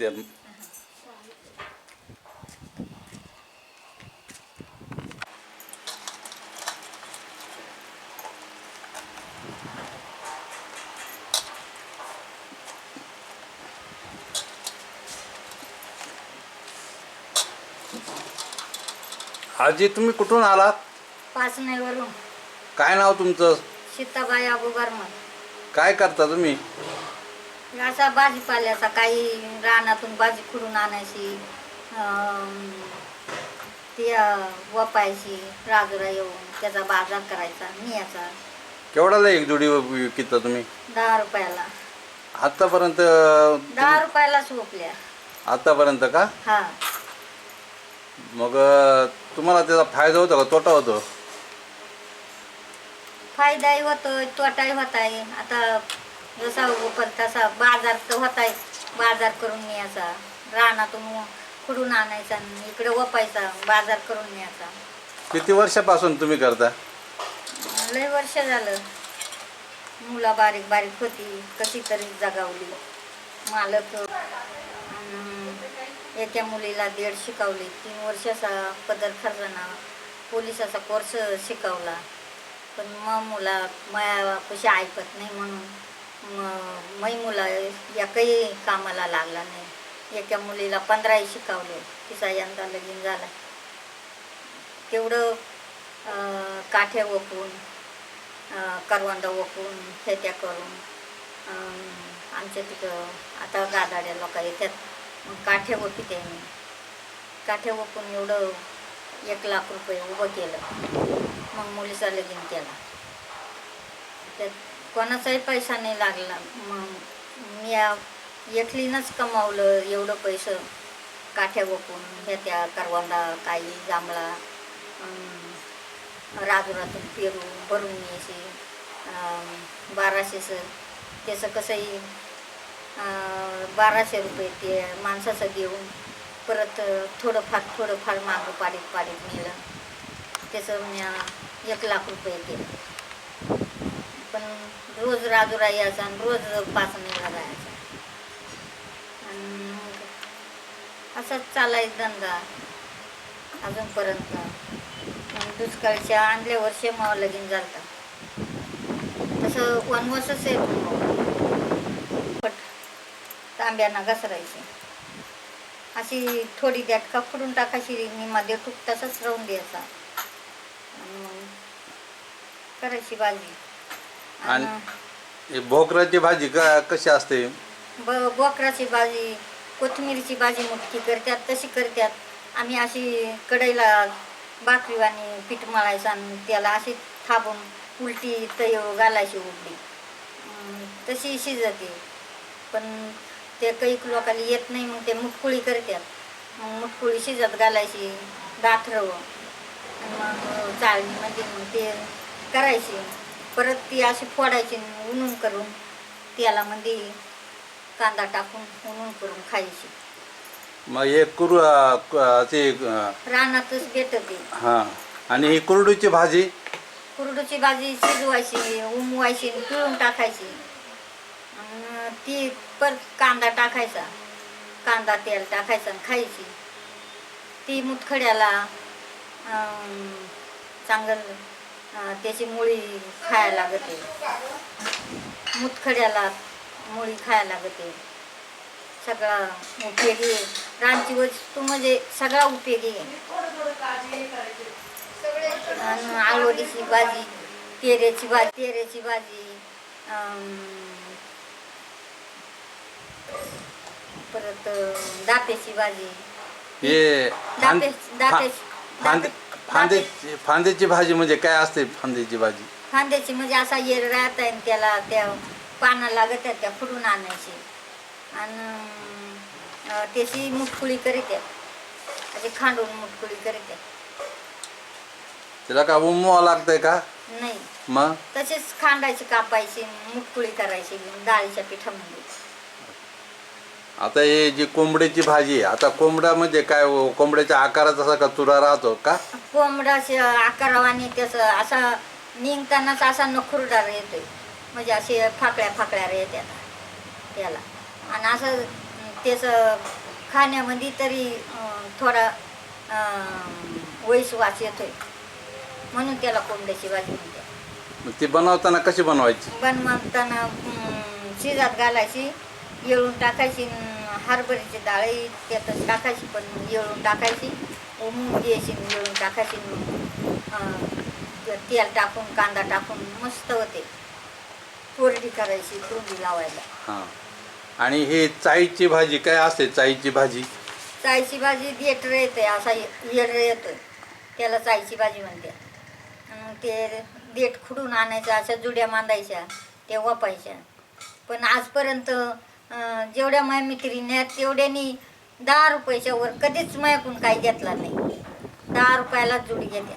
ते आजी तुम्ही कुठून आलात? पाचनेवरून. काय नाव तुमचं? सीताबाई अबू बर्मन. काय करता तुम्ही? असा भाजीपाल्याचा काही रानातून भाजी खुडून आणायची, ती वपायची राजुरा येऊन त्याचा बाजार करायचा नियाचा. केवढ्याला एक जोडी विकता तुम्ही? 10 रुपयाला. आतापर्यंत 10 रुपयालाच वपल्या. आतापर्यंत का? हा. मग तुम्हाला त्याचा फायदा होतो का तोटा होतो? फायदाही होतोय तोटाही होत आहे. आता जसा उपल तसा बाजार तर होत आहे. बाजार करून न्यायचा, रानातून खुडून आणायचा आणि इकडे वपायचा, बाजार करून न्यायचा. किती वर्षापासून तुम्ही करता? लय वर्ष झालं. मुलं बारीक बारीक होती, कशी तरी जगावली. मालक एका मुलीला 1.5 शिकवली. 3 वर्षाचा पदर खर्चना पोलिसाचा कोर्स शिकवला. पण मग मुला माया कशी ऐकत नाही म्हणून मै मुला एकही कामाला लागला नाही. एका मुलीला 15 शिकवले. तिचा यंदा लगीन झाला. तेवढं काठे वपून करवंद वपून खेत्या करून आमच्या तिथं आता गादाड्या लोक येतात. मग काठे वपीत आहे मी. काठे वपून एवढं 1 लाख रुपये उभं केलं. मग मुलीचा लगीन केला. त्यात कोणाचाही पैसा नाही लागला. मग मी एकलीनंच कमावलं एवढं पैसे. काठ्या वपून ह्या करवंदा काही जांभळा राजुरातून पेरू भरून यायची. 1200 त्याचं कसंही 1200 रुपये ते माणसाचं देऊन परत थोडंफार मागं पाडीत नेलं. त्याचं 1 लाख रुपये केलं. पण रोज राजुरा यायचा आणि रोज पाचनेला जायचा. आणि असाच चालायचा धंदा अजूनपर्यंत. दुष्काळच्या आणल्या वर्षी मग लगीन झालं. तसं वनवासच आहे. पट तांब्याना घसरायची अशी थोडी द्याटका फुडून टाकायची. निमा देठूक तसंच राहून द्यायचा आणि मग करायची भाजी. आणि भोकराची भाजी कशी असते? बोकराची भाजी, कोथिंबीरची भाजी मुटकी करतात तशी करतात. आम्ही अशी कढईला भाकरीवाणी पीठ मळायचं आणि त्याला अशी थापून उलटी तय घालायची उडली तशी शिजते. पण ते काही लोकांना येत नाही. मग ते मुटकुळी करतात. मग मुटकुळी शिजत घालायची दाथरवं आणि मग चाळणीमध्ये मग ते करायची. परत ती अशी फोडायची उन्हून करून तेलामध्ये कांदा टाकून उन्हून करून खायची. मग एक रानातच भेटते. हां. आणि ही कुरडूची भाजी? कुरडूची भाजी शिजवायची, उमवायची, पिळून टाकायची. ती परत कांदा टाकायचा, कांदा तेल टाकायचं आणि खायची. ती मुतखड्याला चांगलं त्याची मुळी खायला लागते. मुतखड्याला मुळी खायला लागते. सगळा उपयोगी रानची वस्तू म्हणजे सगळा उपयोगी आहे. आणि आलवडीची भाजी, तेरेची भाजी, परत दापेची भाजी. हे फांद्याची भाजी म्हणजे काय असते? फांद्याची भाजी फांद्याची म्हणजे असा येर राहत आहे. त्याला त्या पानं लागत आहेत त्या फुडून आणायची आणि त्याची मुटकुळी करीत आहेत. अशी खांडून मुटकुळी करीत आहेत. त्याला का उमवावं लागतंय का? नाही, मग तसेच खांडायची, कापायची, मुटकुळी करायची डाळीच्या पिठामध्ये. आता हे जी कोंबड्याची भाजी आहे, आता कोंबडा म्हणजे काय? कोंबड्याच्या आकाराचा असा का तुरा राहतो का? कोंबडाच्या आकारावाने त्याचं असा निघतानाच असा नखुरदार येतोय. म्हणजे असे फाकड्या येतात त्याला. आणि असं त्याचं खाण्यामध्ये तरी थोडा वास येतोय, म्हणून त्याला कोंबड्याची भाजी म्हणते. मग ती बनवताना कशी बनवायची? बनवताना शिजात घालायची, येळून टाकायची, हरभऱ्याची डाळी त्यातच टाकायची, पण येळून टाकायची, मूग घ्यायची, येळून टाकायची, तेल टाकून कांदा टाकून मस्त होते. कोरडी करायची तोंडी लावायला. हां. आणि ही चाईची भाजी काय असते? चाईची भाजी चाईची भाजी देठ येते, असा येड येतोय, त्याला चाईची भाजी म्हणते. ते देठ खुडून आणायचं, अशा जुड्या बांधायच्या, ते वापायच्या. पण आजपर्यंत जेवढ्या माय मैत्रिणी आहेत तेवढ्यानी 10 रुपयाच्या वर कधीच मायाकडून काही घेतला नाही. 10 रुपयाला जुडी घेते.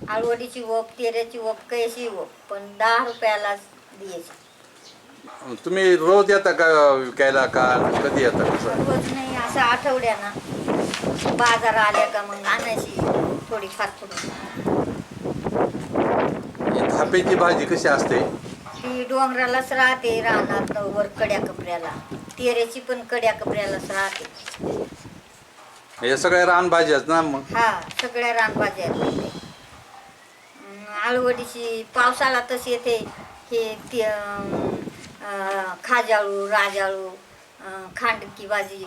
आळवडीची ओप, तेऱ्याची ओप, कैशी ओप, पण 10 रुपयालाच द्यायची. तुम्ही रोज येता का विकायला, का कधी येता? कसं? रोज नाही, असं आठवड्यानं बाजार आल्या का मग आणायची थोडीफार थोडी. ही थापीची भाजी कशी असते? ती डोंगरालाच राहते, रानात वर कड्या कपऱ्याला. तेऱ्याची पण कड्या कपऱ्यालाच राहते. हे सगळ्या रानभाज्याच ना मग? हा, सगळ्या रानभाज्या आहेत. आळवडीची पावसाला तशी येते. हे ते खाजाळू, राजाळू, खांडकी भाजी,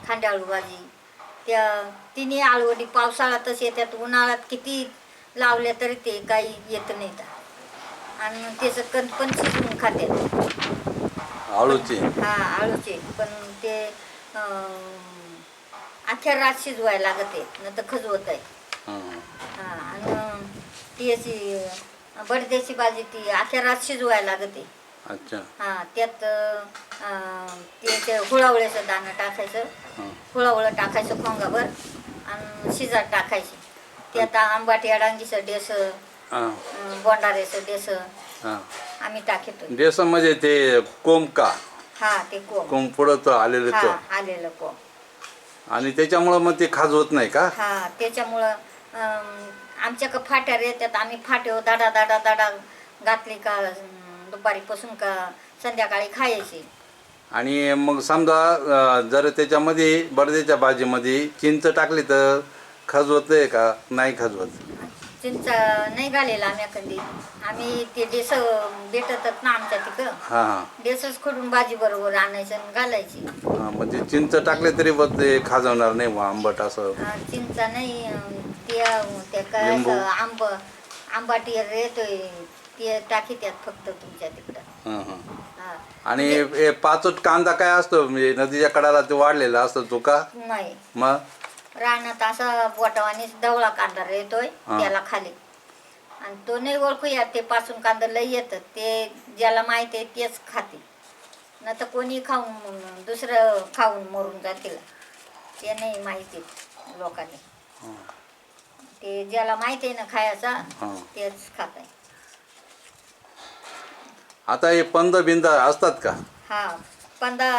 खांडाळू भाजी, त्या तिन्ही आळवडी पावसाळा तशी येतात. उन्हाळ्यात किती लावल्या तरी ते काही येत नाहीत. आणि त्याचं कण पण शिजवून खातात आळूची. हा, आळूचे. पण ते अख्ख्या रात शिजवायला लागते, न तर खजवत आहे. हा, आणि ती अशी बडद्याची भाजी ती अख्ख्या रात शिजवायला लागते. अच्छा. हा, त्यात ते हुळावळ्याचं दाणं टाकायचं, हुळावळं टाकायचं खोंगाभर, आणि शिजात टाकायची. त्यात आंबाटी अडांगीचं डेसं, बोंडाऱ्याचं डेसं आम्ही टाकतो. डेसं म्हणजे ते कोंब का? हा, ते कोंब पुढं आलेलं तो. हा, आलेलं कोंब. आणि त्याच्यामुळं मग ते खाजवत नाही का? हा, त्याच्यामुळं आमच्याकडं फाट्या येतात. आम्ही फाट्यावर दाडा दाडा दाडा घातली का दुपारीपासून का संध्याकाळी खायची. आणि मग समजा जर त्याच्यामध्ये बडद्याच्या भाजीमध्ये चिंच टाकली तर खाजवत आहे का? नाही खाजवत? चिंच नाही घालेला आम्ही कधी. आम्ही ते डेस भेटतात ना आमच्या तिकडं, हां. डेसच खोडून भाजी बरोबर आणायचं आणि घालायची. हां, म्हणजे चिंच टाकले तरी बघ ते खाजवणार नाही मग आंबट असं? चिंच नाही, ते काय आंबाटी येतोय ते टाकी त्यात फक्त तुमच्या तिकडं. हा. आणि हे पाचट कांदा काय असतो? म्हणजे नदीच्या कडाला ते वाढलेला असतो तो का? नाही, मग रानात असा बोटावानी डवळा कांदा येतोय त्याला खाली, आणि तो नाही ओळखू या. ते पासून कांदा लई येतं, ते ज्याला माहिती आहे तेच खाते, न तर कोणी खाऊन दुसरं खाऊन मरून जातील. ते नाही माहिती लोकांनी. ते ज्याला माहिती आहे ना खायचा तेच खात आहे. आता हे पंद बिंद असतात का? हा, पंदा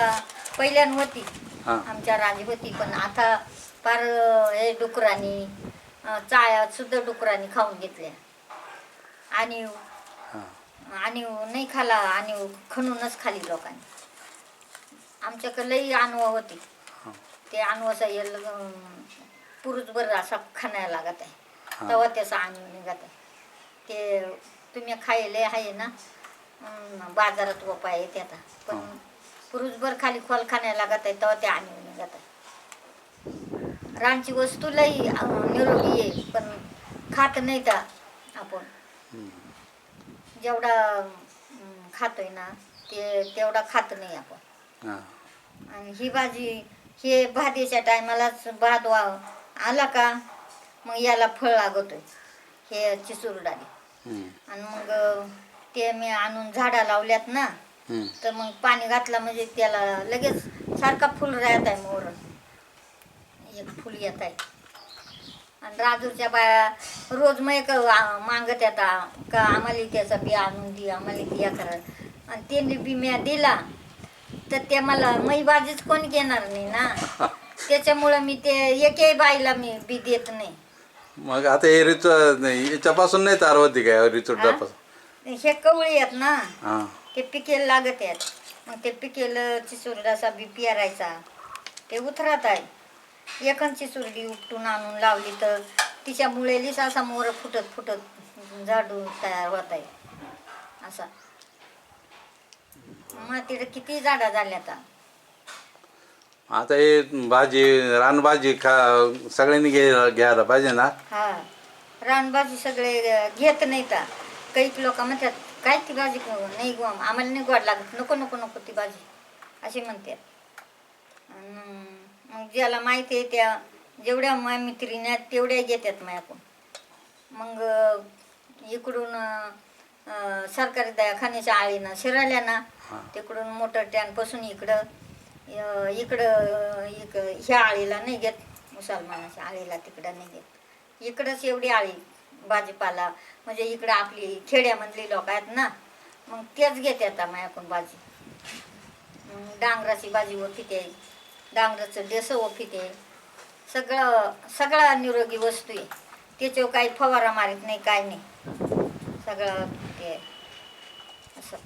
पहिल्यान होती हां. आमच्या राजी होती, पण आता फार हे डुकरांनी चाया सुद्धा डुकरांनी खाऊन घेतल्या. आणि नाही खाला, आणि खणूनच खाली लोकांनी. आमच्याकडे लई अनवा होती. ते अनवाचा पुरुषभर असा खाण्याला लागत आहे, तेव्हा त्याचा अनव निघत आहे. ते तुम्ही खायले आहे ना, बाजारात वपा येते आता, पण पुरुषभर खाली खोल खाण्याला लागत आहे, तेव्हा ते अनव निघत आहे. रानची वस्तू लई निरोगी आहे, पण खात नाही का आपण. जेवढा खातोय ना ते तेवढा खात नाही आपण. आणि ही भाजी हे भाजीच्या टायमालाच भात आला का मग याला फळ लागतोय, हे चिसूर डाळी. आणि मग ते मी आणून झाडा लावल्यात ना, तर मग पाणी घातलं म्हणजे त्याला लगेच सारखा फुल राहत आहे. मोर एक फुल येत आहे. आणि राजूरच्या बाया रोज मग मागत येतात का आम्हाला त्याचा बी आणून दे, आम्हाला बिया करा. आणि त्यांनी बी म्या दिला तर ते मला मै भाजीच कोण घेणार नाही ना, त्याच्यामुळं मी ते एकही बाईला मी बी देत नाही. मग आता हे याच्यापासून नाही तारवती काय? रिचोडापासून हे कवळी आहेत ना, ते पिकेला लागत आहेत. मग ते पिकेलं चिसुरडाचा बी पेरायचा, ते उतरत आहे. एकन चिसुरडी उपटून आणून लावली तर तिच्या मुळेलीच असा मोर फुटत फुटत झाडू तयार होत आहे असा. मग तिथे किती झाडं झाल्या आता. आता हे भाजी रानभाजी सगळ्यांनी घ्यायला पाहिजे ना. हा, रानभाजी सगळे घेत नाही का. काही लोक म्हणतात काय ती भाजी नाही गो, आम्हाला नाही गोड लागत, नको नको नको ती भाजी अशी म्हणतात. मग ज्याला माहिती आहे त्या जेवढ्या मैत्रिणी तेवढ्या घेतात माझ्याकडून. मग इकडून सरकारी दवाखान्याच्या आळीनं शिरायला ना, तिकडून मोटर टँकपासून इकडं ह्या आळीला नाही घेत, मुसलमानाच्या आळीला तिकडं नाही घेत. इकडंच एवढी आळी भाजीपाला, म्हणजे इकडं आपली खेड्यामधली लोक आहेत ना, मग तेच घेते आता माझ्याकडून भाजी. डांगराची भाजी ओफिते, डांगराचं देसं ओफिते, सगळं निरोगी वस्तू आहे. त्याच्यावर काही फवारा मारित नाही, काय नाही, सगळं ते असं.